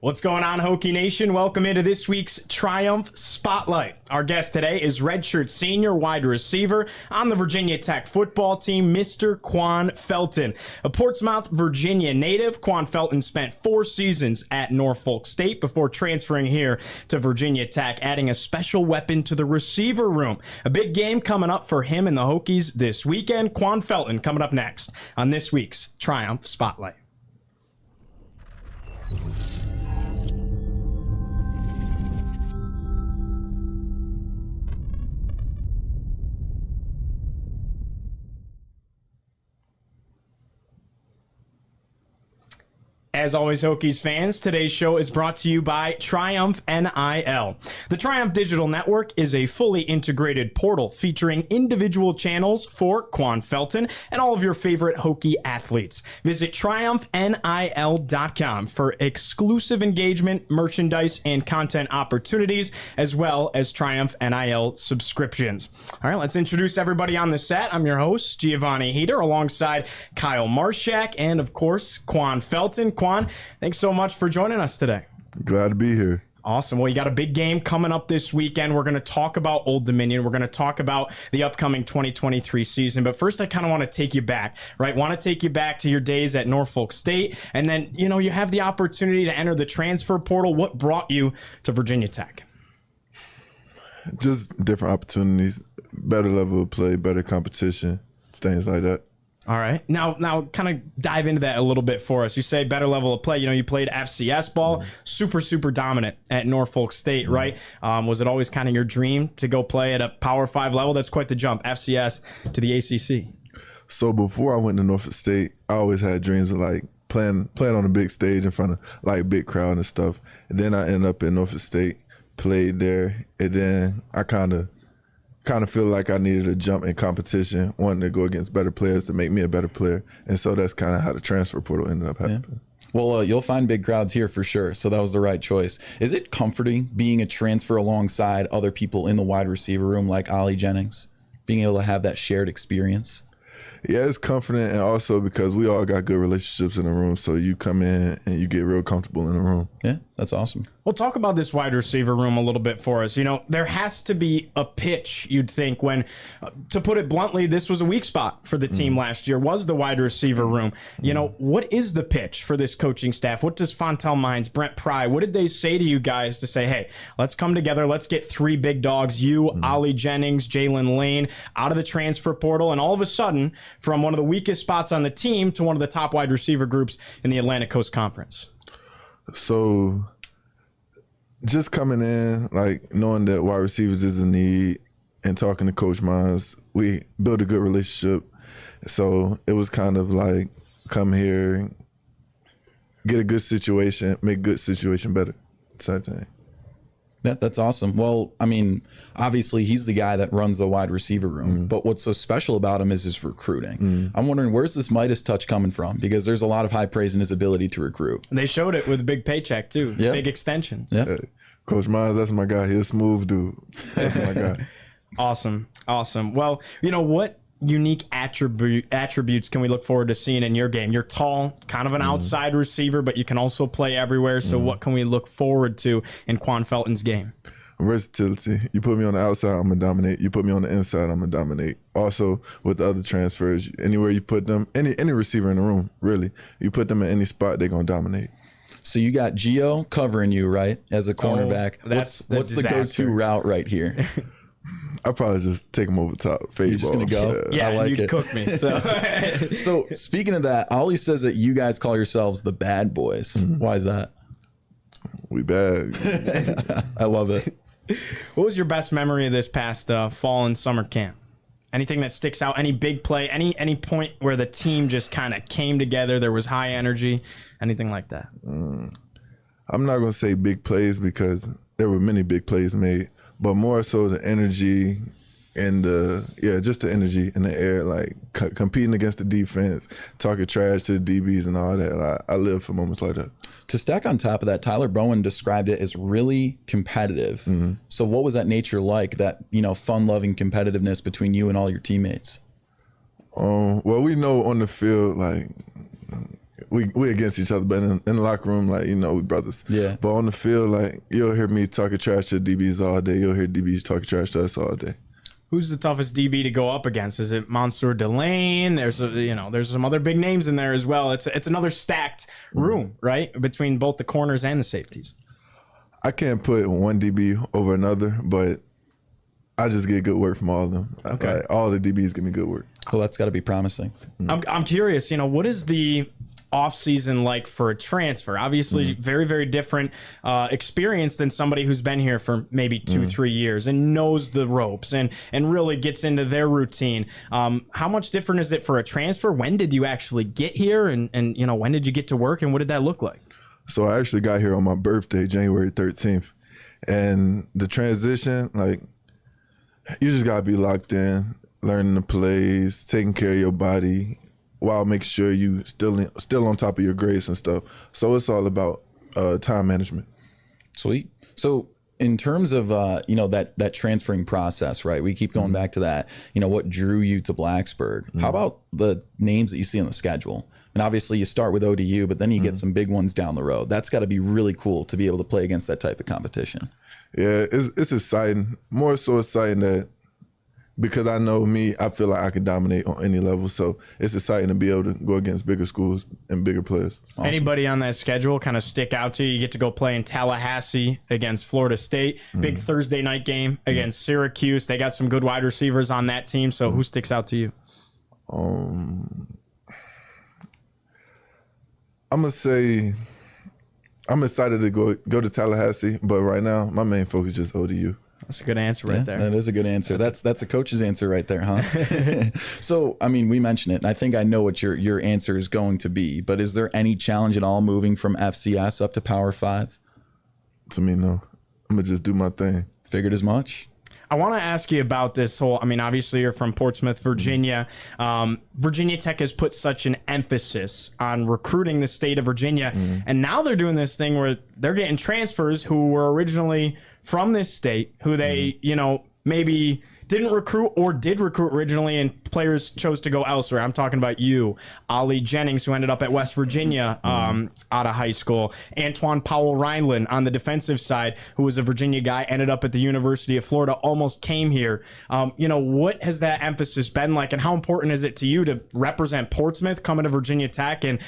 What's going on, Hokie Nation? Welcome into this week's Triumph Spotlight. Our guest today is redshirt senior wide receiver on the Virginia Tech football team, Mr. Da'Quan Felton. A Portsmouth, Virginia native, Da'Quan Felton spent 4 seasons at Norfolk State before transferring here to Virginia Tech, adding a special weapon to the receiver room. A big game coming up for him and the Hokies this weekend. Da'Quan Felton coming up next on this week's Triumph Spotlight. As always, Hokies fans, today's show is brought to you by Triumph NIL. The Triumph Digital Network is a fully integrated portal featuring individual channels for Da'Quan Felton and all of your favorite Hokie athletes. Visit triumphnil.com for exclusive engagement, merchandise, and content opportunities, as well as Triumph NIL subscriptions. All right, let's introduce everybody on the set. I'm your host, Giovanni Heater, alongside Kyle Marshak and, of course, Da'Quan Felton. Da'Quan, thanks so much for joining us today. Glad to be here. Awesome. Well, you got a big game coming up this weekend. We're going to talk about Old Dominion. We're going to talk about the upcoming 2023 season. But first, I kind of want to take you back, right? Want to take you back to your days at Norfolk State. And then, you have the opportunity to enter the transfer portal. What brought you to Virginia Tech? Just different opportunities, better level of play, better competition, things like that. All right. Now kind of dive into that a little bit for us. You say better level of play. You played FCS ball, super dominant at Norfolk State, right? Was it always kind of your dream to go play at a Power 5 level? That's quite the jump, FCS to the ACC. So before I went to Norfolk State, I always had dreams of playing on a big stage in front of big crowd and stuff. And then I ended up in Norfolk State, played there, and then I kind of feel like I needed a jump in competition, wanting to go against better players to make me a better player. And so that's kind of how the transfer portal ended up happening. Yeah. Well, you'll find big crowds here for sure. So that was the right choice. Is it comforting being a transfer alongside other people in the wide receiver room like Ollie Jennings, being able to have that shared experience? Yeah, it's comforting, and also because we all got good relationships in the room, so you come in and you get real comfortable in the room. Yeah, that's awesome. Well, talk about this wide receiver room a little bit for us. There has to be a pitch, you'd think, when, to put it bluntly, this was a weak spot for the team last year, was the wide receiver room. What is the pitch for this coaching staff? What does Fontel Mines, Brent Pry, what did they say to you guys to say, hey, let's come together, let's get 3 big dogs, you, Ollie Jennings, Jalen Lane, out of the transfer portal, and all of a sudden, from one of the weakest spots on the team to one of the top wide receiver groups in the Atlantic Coast Conference? So just coming in, knowing that wide receivers is a need and talking to Coach Mines, we built a good relationship. So it was kind of come here, get a good situation, make good situation better type thing. That's awesome. Well, I mean, obviously he's the guy that runs the wide receiver room, but what's so special about him is his recruiting. I'm wondering, where's this Midas touch coming from? Because there's a lot of high praise in his ability to recruit. And they showed it with a big paycheck too, big extension. Yeah. Hey, Coach Mines, that's my guy. He's a smooth dude. That's my guy. Awesome. Well, what unique attributes can we look forward to seeing in your game? You're tall, kind of an outside receiver, but you can also play everywhere. So what can we look forward to in Da'Quan Felton's game? Versatility. You put me on the outside, I'm going to dominate. You put me on the inside, I'm going to dominate. Also, with the other transfers, anywhere you put them, any receiver in the room, really, you put them in any spot, they're going to dominate. So you got Gio covering you, right, as a cornerback. What's the go-to route right here? I probably just take him over top. Fade You're just ball. going to go? Yeah, I like you'd it. cook me. So. So speaking of that, Ollie says that you guys call yourselves the bad boys. Why is that? We bad. I love it. What was your best memory of this past fall and summer camp? Anything that sticks out? Any big play? Any point where the team just kind of came together? There was high energy? Anything like that? I'm not going to say big plays because there were many big plays made, but more so the energy and just the energy in the air, competing against the defense, talking trash to the DBs and all that. I live for moments like that. To stack on top of that, Tyler Bowen described it as really competitive. So what was that nature like, that, fun-loving competitiveness between you and all your teammates? Well, we know on the field, we against each other, but in the locker room, like, you know, we brothers. Yeah. But on the field, like, you'll hear me talking trash to DBs all day. You'll hear DBs talking trash to us all day. Who's the toughest DB to go up against? Is it Mansour Delane? There's some other big names in there as well. It's another stacked room, right, between both the corners and the safeties. I can't put one DB over another, but I just get good work from all of them. Okay. Like, all the DBs give me good work. Well, that's got to be promising. I'm curious, what is the offseason like for a transfer? Obviously, very, very different experience than somebody who's been here for maybe 2-3 years and knows the ropes and really gets into their routine. How much different is it for a transfer? When did you actually get here? And when did you get to work? And what did that look like? So I actually got here on my birthday, January 13th. And the transition, like, you just got to be locked in, learning the plays, taking care of your body while making sure you still on top of your grades and stuff. So it's all about time management. Sweet. So in terms of, that transferring process, right? We keep going back to that, what drew you to Blacksburg. How about the names that you see on the schedule? And obviously you start with ODU, but then you get some big ones down the road. That's got to be really cool to be able to play against that type of competition. Yeah, it's exciting. More so exciting that because I know me, I feel like I can dominate on any level. So it's exciting to be able to go against bigger schools and bigger players. Awesome. Anybody on that schedule kind of stick out to you? You get to go play in Tallahassee against Florida State. Big Thursday night game against Syracuse. They got some good wide receivers on that team. So who sticks out to you? I'm gonna say I'm excited to go to Tallahassee, but right now my main focus is just ODU. That's a good answer right there. That is a good answer. That's a coach's answer right there, huh? So, I mean, we mentioned it, and I think I know what your answer is going to be, but is there any challenge at all moving from FCS up to Power 5? To me, no. I'm gonna just do my thing. Figured as much. I want to ask you about this whole, obviously you're from Portsmouth, Virginia. Virginia Tech has put such an emphasis on recruiting the state of Virginia. And now they're doing this thing where they're getting transfers who were originally from this state, who they, maybe didn't recruit or did recruit originally and players chose to go elsewhere. I'm talking about you, Ollie Jennings, who ended up at West Virginia out of high school. Antoine Powell-Rhineland on the defensive side, who was a Virginia guy, ended up at the University of Florida, almost came here. What has that emphasis been like, and how important is it to you to represent Portsmouth, coming to Virginia Tech, and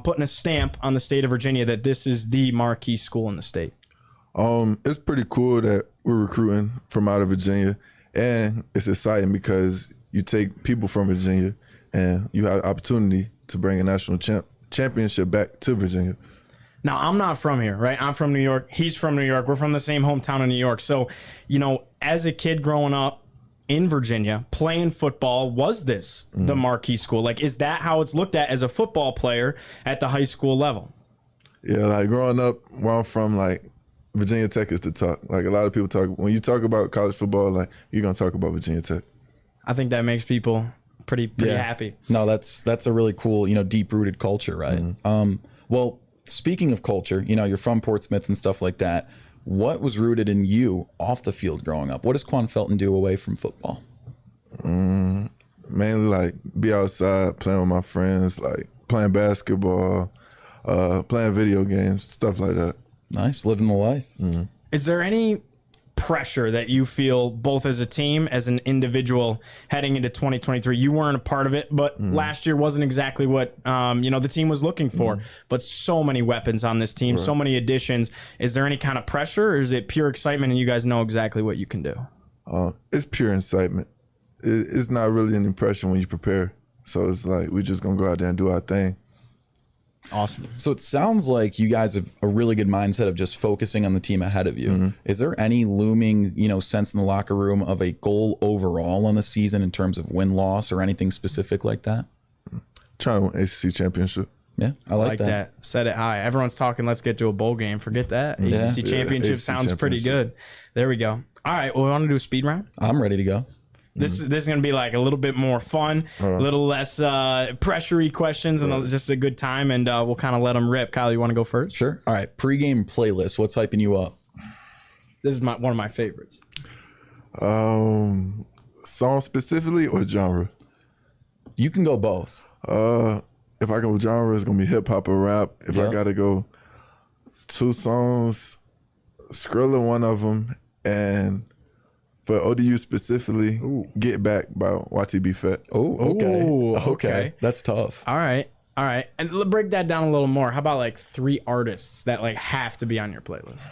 putting a stamp on the state of Virginia that this is the marquee school in the state? It's pretty cool that we're recruiting from out of Virginia. And it's exciting because you take people from Virginia and you have the opportunity to bring a national championship back to Virginia. Now, I'm not from here, right? I'm from New York. He's from New York. We're from the same hometown in New York. So, as a kid growing up in Virginia, playing football, was this the marquee school? Like, is that how it's looked at as a football player at the high school level? Yeah, like growing up where I'm from, like, Virginia Tech is the talk. Like, a lot of people talk, when you talk about college football, like, you're going to talk about Virginia Tech. I think that makes people pretty happy. No, that's a really cool, deep-rooted culture, right? Well, speaking of culture, you're from Portsmouth and stuff like that. What was rooted in you off the field growing up? What does Da'Quan Felton do away from football? Mainly, like, be outside, playing with my friends, like, playing basketball, playing video games, stuff like that. Nice, living the life. Is there any pressure that you feel both as a team, as an individual heading into 2023? You weren't a part of it, but last year wasn't exactly what the team was looking for. But so many weapons on this team, so many additions. Is there any kind of pressure, or is it pure excitement and you guys know exactly what you can do? It's pure excitement. It's not really an impression when you prepare. So it's like we're just gonna go out there and do our thing. Awesome. So it sounds like you guys have a really good mindset of just focusing on the team ahead of you. Is there any looming, sense in the locker room of a goal overall on the season in terms of win-loss or anything specific like that? Trying to win ACC championship. Yeah, I like that. Set it high. Everyone's talking, let's get to a bowl game. Forget that. ACC championship ACC sounds pretty good. There we go. All right, well, we want to do a speed round? I'm ready to go. This is going to be like a little bit more fun, a little less pressure-y questions, and just a good time, and we'll kind of let them rip. Kyle, you want to go first? Sure. All right, pregame playlist. What's hyping you up? This is one of my favorites. Song specifically or genre? You can go both. if I go genre, it's gonna be hip hop or rap. If I gotta go 2 songs, Skrilla one of them, and for ODU specifically, Get Back by YTB Fett. Oh, okay. Ooh, okay. okay. That's tough. All right. And break that down a little more. How about like 3 artists that like have to be on your playlist?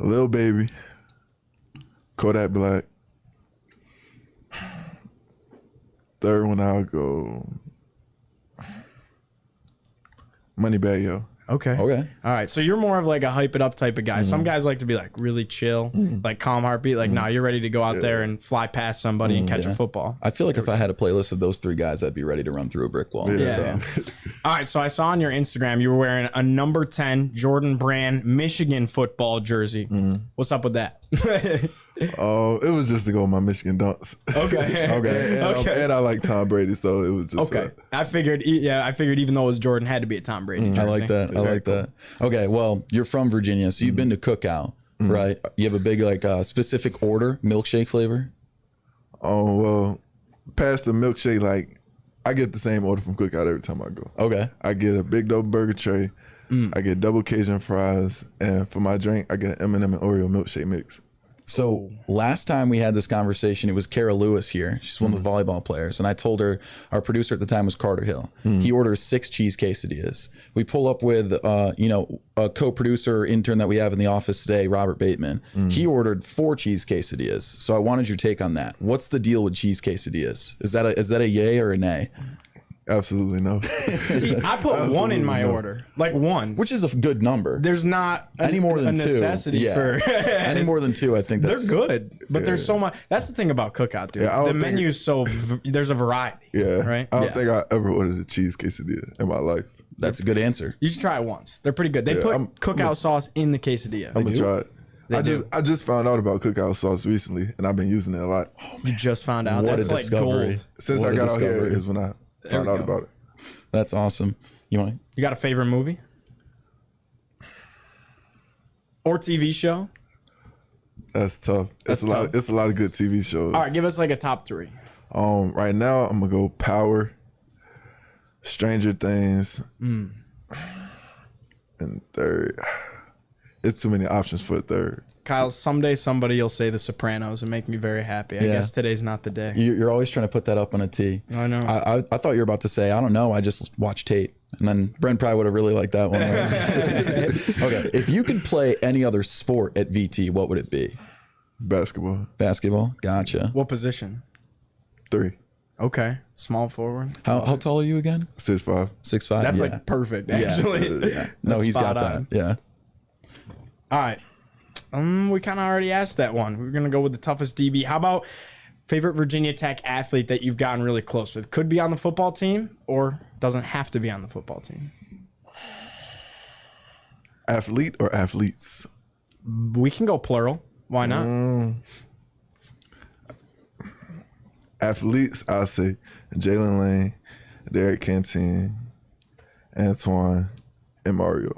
Lil Baby, Kodak Black. Third one, I'll go Moneybagg Yo. Okay. All right. So you're more of like a hype it up type of guy. Some guys like to be like really chill, like calm heartbeat. Like, nah, you're ready to go out there and fly past somebody and catch a football. I feel like if I had a playlist of those 3 guys, I'd be ready to run through a brick wall. Yeah. All right. So I saw on your Instagram you were wearing a number 10 Jordan Brand Michigan football jersey. What's up with that? Oh, it was just to go with my Michigan dunks. Okay. And I like Tom Brady, so it was just okay. I figured even though it was Jordan, had to be a Tom Brady jersey. I like that. I like that. Okay, well, you're from Virginia, so you've been to Cookout, right? You have a big specific order, milkshake flavor? Oh, well, past the milkshake, like I get the same order from Cookout every time I go. Okay. I get a big double burger tray. I get double Cajun fries, and for my drink, I get an M&M and Oreo milkshake mix. So last time we had this conversation, it was Kara Lewis here. She's one of the volleyball players. And I told her, our producer at the time was Carter Hill. He orders 6 cheese quesadillas. We pull up with, a co-producer intern that we have in the office today, Robert Bateman. He ordered 4 cheese quesadillas. So I wanted your take on that. What's the deal with cheese quesadillas? Is that a yay or a nay? Absolutely no. See, I put 1 in my order, like 1, which is a good number. There's not any more than a necessity 2. for any more than 2. I think they're good, but there's so much. That's the thing about Cookout, dude. The menu's there's a variety. Yeah, right. I don't think I ever ordered a cheese quesadilla in my life. That's a good answer. You should try it once. They're pretty good. They put Cookout sauce in the quesadilla. I'm gonna try it. I just found out about Cookout sauce recently, and I've been using it a lot. You just found out? What That's a like discovery. gold. Since I got out here is when I found out about it. That's awesome. You got a favorite movie or TV show? That's tough. It's a lot of good TV shows. All right, give us like a top 3. Right now I'm gonna go Power, Stranger Things, and third. It's too many options for a third. Kyle, someday somebody will say The Sopranos and make me very happy. I guess today's not the day. You're always trying to put that up on a T. I know. I thought you were about to say, I don't know, I just watched tape. And then Brent probably would have really liked that one. Okay, if you could play any other sport at VT, what would it be? Basketball. Basketball? Gotcha. What position? 3. Okay. Small forward. How tall are you again? 6'5". 6'5". That's like perfect, actually. Yeah. No, he's got that. Yeah. All right. We kind of already asked that one. We're going to go with the toughest DB. How about favorite Virginia Tech athlete that you've gotten really close with? Could be on the football team or doesn't have to be on the football team. Athlete or athletes? We can go plural. Why not? Athletes, I'll say Jalen Lane, Derek Canteen, Antoine, and Mario.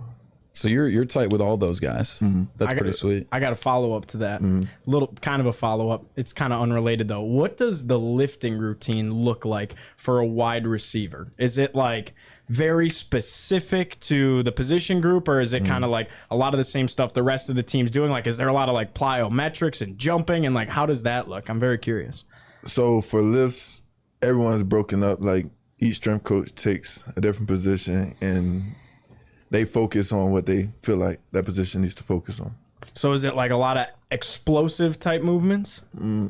So you're tight with all those guys. That's pretty sweet. I got a follow up to that. Little kind of a follow up. It's kind of unrelated though. What does the lifting routine look like for a wide receiver? Is it like very specific to the position group, or is it kind of like a lot of the same stuff the rest of the team's doing? Like, is there a lot of like plyometrics and jumping, and like how does that look? I'm very curious. So for lifts, everyone's broken up. Like each strength coach takes a different position and they focus on what they feel like that position needs to focus on. So is it like a lot of explosive type movements?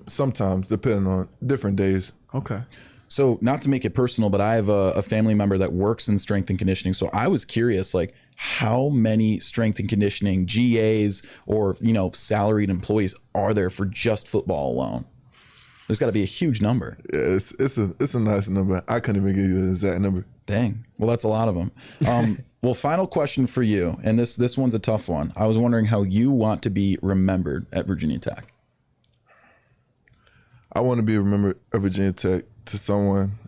Sometimes, depending on different days. Okay. So not to make it personal, but I have a family member that works in strength and conditioning. So I was curious, like how many strength and conditioning GAs or, salaried employees are there for just football alone? There's got to be a huge number. Yeah, it's a nice number. I couldn't even give you an exact number. Dang. Well, that's a lot of them. Well, final question for you, and this one's a tough one. I was wondering how you want to be remembered at Virginia Tech. I want to be remembered at Virginia Tech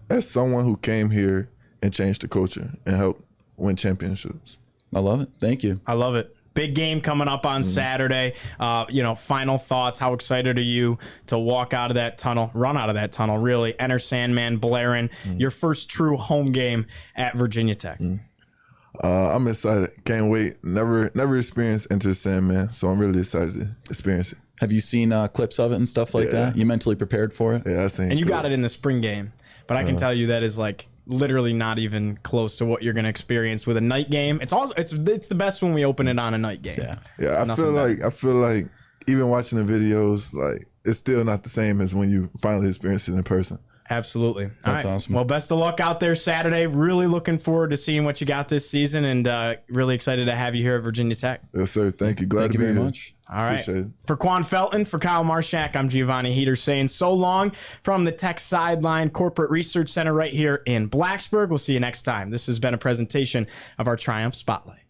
as someone who came here and changed the culture and helped win championships. I love it. Thank you. I love it. big game coming up on Saturday. Final thoughts. How excited are you to walk out of that tunnel, run out of that tunnel, really, enter Sandman blaring, your first true home game at Virginia Tech? I'm excited. Can't wait. Never experienced Enter Sandman, so I'm really excited to experience it. Have you seen clips of it and stuff like that? You mentally prepared for it? Yeah, I seen. And you got clips. it in the spring game, but I can tell you that is like literally not even close to what you're going to experience with a night game. It's the best when we open it on a night game. Yeah. I feel like even watching the videos, like it's still not the same as when you finally experience it in person. Absolutely. That's awesome. Well, best of luck out there Saturday. Really looking forward to seeing what you got this season, and really excited to have you here at Virginia Tech. Yes, sir. Thank you. Glad to be very here. much. All right. Appreciate it. For Da'Quan Felton, for Kyle Marshak, I'm Giovanni Heater saying so long from the Tech Sideline Corporate Research Center right here in Blacksburg. We'll see you next time. This has been a presentation of our Triumph Spotlight.